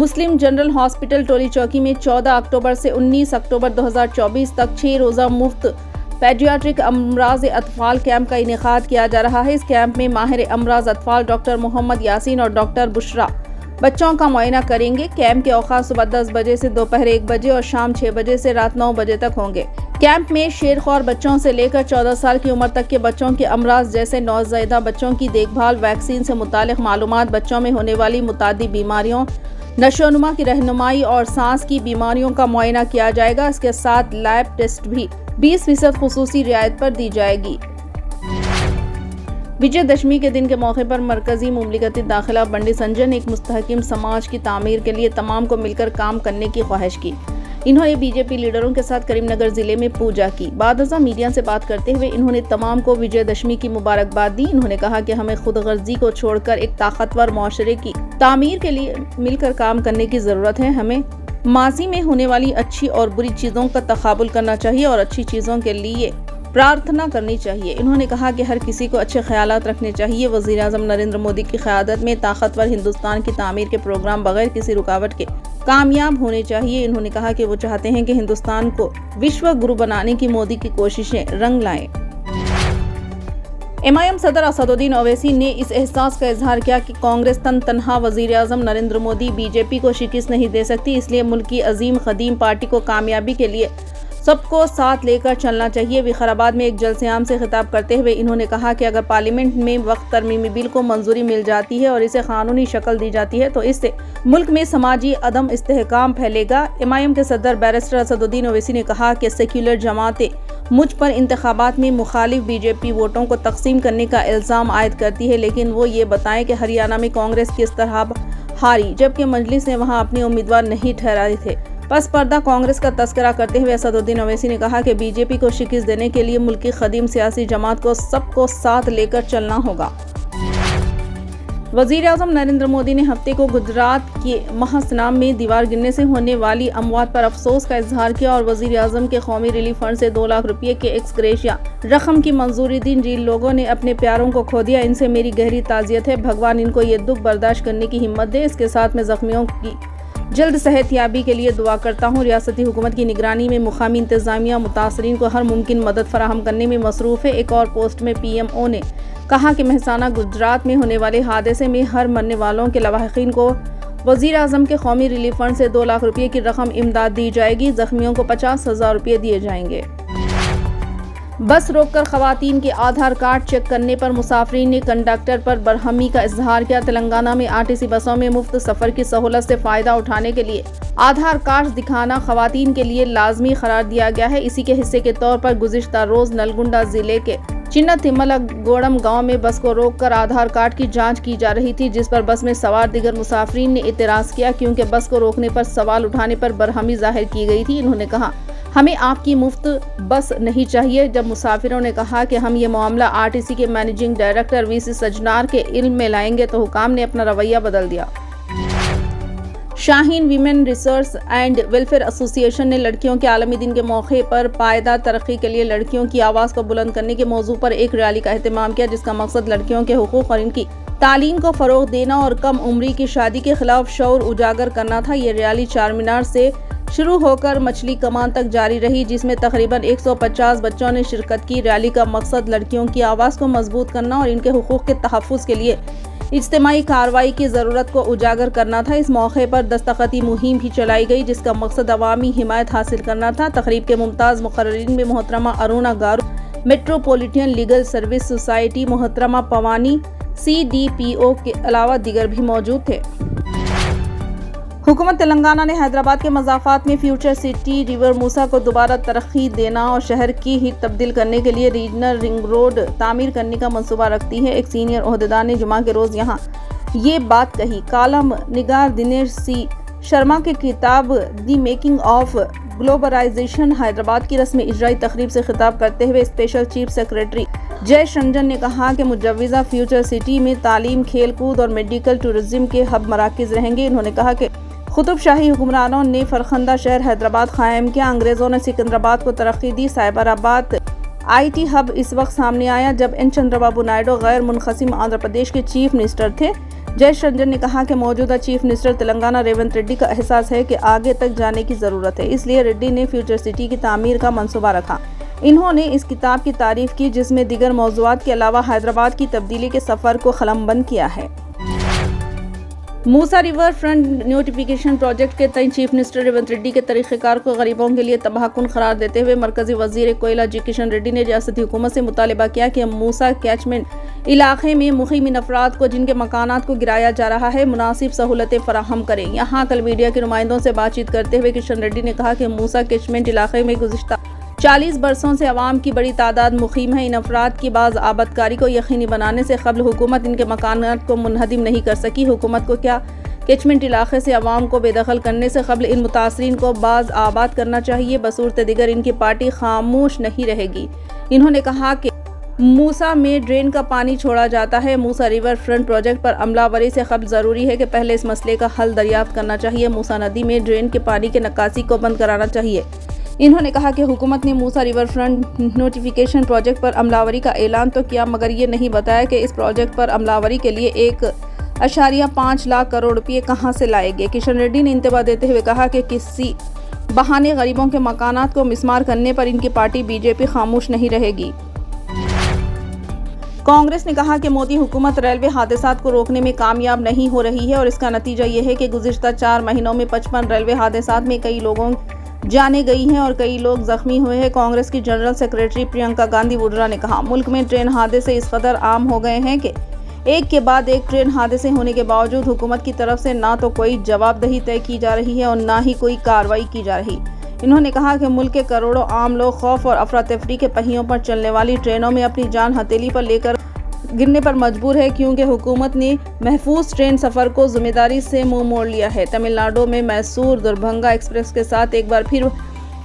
मुस्लिम general hospital टोली चौकी में 14 अक्टूबर से 19 अक्टूबर 2024 तक 6 रोज़ा मुफ्त पेडियाट्रिक अमराज अतफाल कैंप का इनेकाद किया जा रहा है। इस कैंप में माहिर अमराज अतफाल डॉक्टर मोहम्मद यासीन और डॉक्टर बुशरा बच्चों का मुआयना करेंगे। कैंप के औकात सुबह 10 बजे से दोपहर 1 बजे और शाम 6 बजे से रात 9 बजे तक होंगे। कैंप में शेरख्वार बच्चों से लेकर 14 साल की उम्र तक के बच्चों के अमराज जैसे नौज़ायदा बच्चों की देखभाल, वैक्सीन से मुतालिक मालूमात, बच्चों में होने वाली मुतादी बीमारियों, नशोनुमा की रहनुमाई और सांस की बीमारियों का मुआयना किया जाएगा। इसके साथ लैब टेस्ट भी 20% खुसूसी रियायत पर दी जाएगी। विजयदशमी के दिन के मौके पर मरकजी मुमलिकती दाखिला बंडी संजय ने एक मुस्तहकिम समाज की तामीर के लिए तमाम को मिलकर काम करने की ख्वाहिश की। इन्होंने बीजेपी लीडरों के साथ करीमनगर जिले में पूजा की। बाद मीडिया से बात करते हुए इन्होंने तमाम को विजयदशमी की मुबारकबाद दी। इन्होंने कहा कि हमें खुदगर्जी को छोड़कर एक ताकतवर मुआशरे की तामीर के लिए मिलकर काम करने की जरूरत है। हमें माजी में होने वाली अच्छी और बुरी चीजों का तकाबुल करना चाहिए और अच्छी चीजों के लिए प्रार्थना करनी चाहिए। इन्होंने कहा कि हर किसी को अच्छे ख्यालात रखने चाहिए। वज़ीर आज़म नरेंद्र मोदी की क़यादत में ताकतवर हिंदुस्तान की तामीर के प्रोग्राम बगैर किसी रुकावट के कामयाब होने चाहिए। इन्होंने कहा कि वो चाहते हैं कि हिंदुस्तान को विश्व गुरु बनाने की मोदी की कोशिशें रंग लाएं। MIM सदर असदुद्दीन ओवैसी ने इस एहसास का इजहार किया कि कांग्रेस तनहा वज़ीर आज़म नरेंद्र मोदी बीजेपी को शिकस्त नहीं दे सकती, इसलिए मुल्क की अजीम क़दीम पार्टी को कामयाबी के लिए सबको साथ लेकर चलना चाहिए। विखाराबाद में एक जलसे-आम से खिताब करते हुए इन्होंने कहा कि अगर पार्लियामेंट में वक्त तरमीमी बिल को मंजूरी मिल जाती है और इसे कानूनी शक्ल दी जाती है तो इससे मुल्क में समाजी अदम इस्तेहकाम फैलेगा। MIM के सदर बैरिस्टर असदुद्दीन ओवैसी ने कहा कि सेक्युलर जमातें मुझ पर इंतखाबात में मुखालिफ बीजेपी वोटों को तकसीम करने का इल्ज़ाम आयद करती है, लेकिन वो ये बताएं कि हरियाणा में कांग्रेस किस तरह हारी जबकि मजलिस ने वहाँ अपने उम्मीदवार नहीं ठहराए थे। पस पर्दा कांग्रेस का तस्करा करते हुए असदुद्दीन ओवैसी ने कहा कि बीजेपी को शिकस्त देने के लिए मुल्क की खदीम सियासी जमात को सबको साथ लेकर चलना होगा। वज़ीर आज़म नरेंद्र मोदी ने हफ्ते को गुजरात के महासनाम में दीवार गिरने से होने वाली अमवात पर अफसोस का इजहार किया और वज़ीर आज़म के कौमी रिलीफ फंड से 2 लाख रुपये के एक्स ग्रेशिया रकम की मंजूरी दी। जिन लोगों ने अपने प्यारों को खो दिया इनसे मेरी गहरी ताज़ियत है। भगवान इनको ये दुख बर्दाश्त करने की हिम्मत दे। इसके साथ में जख्मियों की जल्द सेहतयाबी के लिए दुआ करता हूँ। रियासती हुकूमत की निगरानी में मुकामी इंतजामिया मुतासरीन को हर मुमकिन मदद फराहम करने में मसरूफ़ है। एक और पोस्ट में PMO ने कहा कि मेहसाना गुजरात में होने वाले हादसे में हर मरने वालों के लवाहिकीन को वज़ीर आज़म के कौमी रिलीफ फंड से 2 लाख रुपये की रकम इमदाद दी जाएगी। जख्मियों को 50,000 रुपये दिए जाएंगे। बस रोककर खवातीन के आधार कार्ड चेक करने पर मुसाफिरीन ने कंडक्टर पर बरहमी का इजहार किया। तेलंगाना में RTC बसों में मुफ्त सफर की सहूलत से फायदा उठाने के लिए आधार कार्ड दिखाना खवातीन के लिए लाजमी करार दिया गया है। इसी के हिस्से के तौर पर गुज़िश्ता रोज नलगुंडा जिले के चिन्ना तिम्मला गोड़म गांव में बस को रोककर आधार कार्ड की जांच की जा रही थी, जिस पर बस में सवार दीगर मुसाफिरीन ने इतराज़ किया क्योंकि बस को रोकने पर सवाल उठाने पर बरहमी जाहिर की गई थी। इन्होंने कहा हमें आपकी मुफ्त बस नहीं चाहिए। जब मुसाफिरों ने कहा कि हम ये मामला RTC के मैनेजिंग डायरेक्टर VC सजनार के इल्म में लाएंगे तो हुकाम ने अपना रवैया बदल दिया। Shaheen women research and welfare association ने लड़कियों के आलमी दिन के मौके पर पायदार तरक्की के लिए लड़कियों की आवाज़ को बुलंद करने के मौजू पर एक रैली का एहतमाम किया, जिसका मकसद लड़कियों के हुकूक और इनकी तालीम को फ़रोग देना और कम उम्री की शादी के खिलाफ शऊर उजागर करना था। ये रैली चारमीनार से शुरू होकर मछली कमान तक जारी रही, जिसमें तकरीबन 150 बच्चों ने शिरकत की। रैली का मकसद लड़कियों की आवाज़ को मजबूत करना और इनके हुकूक के तहफ़्फ़ुज़ के लिए इज्तिमाई कार्रवाई की ज़रूरत को उजागर करना था। इस मौके पर दस्तखती मुहिम भी चलाई गई, जिसका मकसद अवामी हिमायत हासिल करना था। तकरीब के मुमताज़ मुक़र्रिरीन में मोहतरमा अरुणा गारू, मेट्रोपॉलिटन लीगल सर्विस सोसाइटी मोहतरमा पवानी, CDPO के अलावा दीगर भी मौजूद थे। हुकूमत तेलंगाना ने हैदराबाद के मज़ाफ़ात में फ्यूचर सिटी रिवर मूसा को दोबारा तरक्की देना और शहर की ही तब्दील करने के लिए रीजनल रिंग रोड तामीर करने का मंसूबा रखती है। एक सीनियर ओहदेदार ने जुमा के रोज़ यहाँ ये बात कही। कालम निगार दिनेश C. शर्मा की किताब दी मेकिंग ऑफ ग्लोबलाइजेशन हैदराबाद की रस्मी इजराई तकरीब से खिताब करते हुए special chief secretary Jayesh Ranjan ने कहा कि मुजव्विज़ा फ्यूचर सिटी में तालीम, खेल कूद और मेडिकल टूरिज्म के हब मराकज़ रहेंगे। इन्होंने कहा कि कुतुब शाही हुक्मरानों ने फरखंदा शहर हैदराबाद कायम किया, अंग्रेज़ों ने सिकंदराबाद को तरक्की दी। साइबराबाद IT हब इस वक्त सामने आया जब N. चंद्रबाबू नायडू गैर मुनक़सिम आंध्र प्रदेश के चीफ मिनिस्टर थे। जयेश रंजन ने कहा कि मौजूदा चीफ मिनिस्टर तेलंगाना रेवंत रेड्डी का एहसास है कि आगे तक जाने की ज़रूरत है, इसलिए रेड्डी ने फ्यूचर सिटी की तामीर का मंसूबा रखा। इन्होंने इस किताब की तारीफ की जिसमें दिगर मौज़ूआत के अलावा हैदराबाद की तब्दीली के सफ़र को क़लमबंद किया है। मूसा रिवर फ्रंट नोटिफिकेशन प्रोजेक्ट के तय चीफ मिनिस्टर रेवंत रेड्डी के तरीक़ेकार को गरीबों के लिए तबाहकुन करार देते हुए मरकजी वज़ीर कोयला जी किशन रेड्डी ने रियासती हुकूमत से मुतालिबा किया कि मूसा कैचमेंट इलाके में मुक़ीम अफराद को जिनके मकानात को गिराया जा रहा है मुनासिब सहूलतें फराहम करें। यहाँ कल मीडिया के नुमाइंदों से बातचीत करते हुए किशन रेड्डी ने कहा कि मूसा कैचमेंट इलाके में गुज़िश्ता 40 बरसों से अवाम की बड़ी तादाद मुक़ीम है। इन अफराद की बाज़ आबादकारी को यकीनी बनाने से क़ब्ल हुकूमत इनके मकानात को मुनहदिम नहीं कर सकी। हुकूमत को क्या कैचमेंट इलाके से अवाम को बेदखल करने से क़ब्ल इन मुतासरीन को बाज़ आबाद करना चाहिए, बसूरत दिगर इनकी पार्टी खामोश नहीं रहेगी। इन्होंने कहा कि मूसा में ड्रेन का पानी छोड़ा जाता है। मूसा रिवर फ्रंट प्रोजेक्ट पर अमलावरी से क़ब्ल ज़रूरी है कि पहले इस मसले का हल दरियाफ्त करना चाहिए। मूसा नदी में ड्रेन के पानी के नक्कासी को बंद कराना चाहिए। इन्होंने कहा कि हुकूमत ने मूसा रिवर फ्रंट नोटिफिकेशन प्रोजेक्ट पर अमलावरी का ऐलान तो किया मगर ये नहीं बताया कि इस प्रोजेक्ट पर अमलावरी के लिए 1.5 लाख करोड़ रुपये कहाँ से लाएंगे। किशन रेड्डी ने इंतबा देते हुए कहा कि किसी बहाने गरीबों के मकानात को मिसमार करने पर इनकी पार्टी बीजेपी खामोश नहीं रहेगी। कांग्रेस ने कहा कि मोदी हुकूमत रेलवे हादसात को रोकने में कामयाब नहीं हो रही है और इसका नतीजा ये है कि गुज़िश्ता 4 महीनों में 55 रेलवे हादसात में कई लोगों जाने गई हैं और कई लोग जख्मी हुए हैं। कांग्रेस की जनरल सेक्रेटरी प्रियंका गांधी वड्रा ने कहा, मुल्क में ट्रेन हादसे इस कदर आम हो गए हैं कि एक के बाद एक ट्रेन हादसे होने के बावजूद हुकूमत की तरफ से ना तो कोई जवाबदेही तय की जा रही है और ना ही कोई कार्रवाई की जा रही। इन्होंने कहा कि मुल्क के करोड़ों आम लोग खौफ और अफरा तफरी के पहियों पर चलने वाली ट्रेनों में अपनी जान हथेली पर लेकर गिरने पर मजबूर है क्योंकि हुकूमत ने महफूज ट्रेन सफ़र को जिम्मेदारी से मुंह मोड़ लिया है। तमिलनाडु में मैसूर दरभंगा एक्सप्रेस के साथ एक बार फिर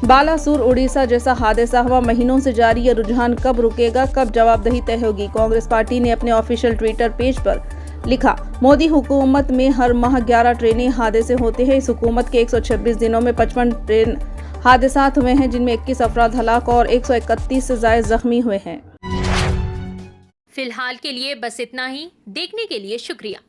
बालासुर उड़ीसा जैसा हादसा हुआ। महीनों से जारी ये रुझान कब रुकेगा, कब जवाबदेही तय होगी। कांग्रेस पार्टी ने अपने ऑफिशियल ट्विटर पेज पर लिखा, मोदी हुकूमत में हर माह 11 ट्रेनें हादसे होते हैं। इस हुकूमत के 126 दिनों में 55 ट्रेन हादसात हुए हैं जिनमें 21 अफराद हलाक और 131 से ज़ायद जख्मी हुए हैं। फिलहाल के लिए बस इतना ही। देखने के लिए शुक्रिया।